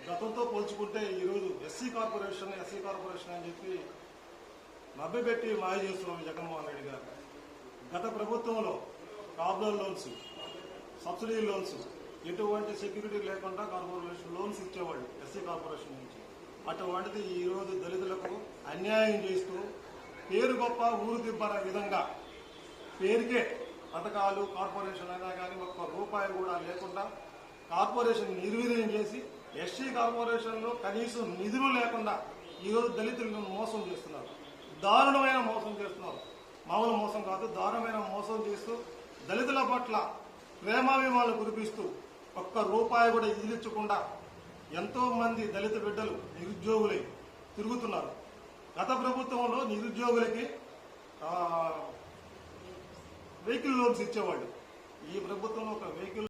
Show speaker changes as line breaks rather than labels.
గతంతో పోల్చుకుంటే ఈరోజు ఎస్సీ కార్పొరేషన్ అని చెప్పి మభ్యపెట్టి మాయ చేస్తున్నారు జగన్మోహన్ రెడ్డి గారు. గత ప్రభుత్వంలో కార్పొరేట్ లోన్స్, సబ్సిడీ లోన్స్, ఎటువంటి సెక్యూరిటీ లేకుండా కార్పొరేషన్ లోన్స్ ఇచ్చేవాళ్ళు ఎస్సీ కార్పొరేషన్ నుంచి. అటువంటిది ఈరోజు దళితులకు అన్యాయం చేస్తూ పేరు గొప్ప ఊరు దిబ్బన విధంగా పేరుకే పథకాలు కార్పొరేషన్ అయినా కానీ ఒక్క రూపాయి కూడా లేకుండా కార్పొరేషన్ నిర్వీర్యం చేసి ఎస్సీ కార్పొరేషన్లో కనీసం నిధులు లేకుండా ఈరోజు దళితులను మోసం చేస్తున్నారు. దారుణమైన మోసం చేస్తున్నారు. మామూలు మోసం కాదు, దారుణమైన మోసం చేస్తూ దళితుల పట్ల ప్రేమాభిమానాలు కురిపిస్తూ ఒక్క రూపాయి కూడా ఇదిలించకుండా ఎంతో మంది దళిత బిడ్డలు నిరుద్యోగులై తిరుగుతున్నారు. గత ప్రభుత్వంలో నిరుద్యోగులకి వెహికల్ లోన్స్ ఇచ్చేవాళ్ళు. ఈ ప్రభుత్వంలో ఒక వెహికల్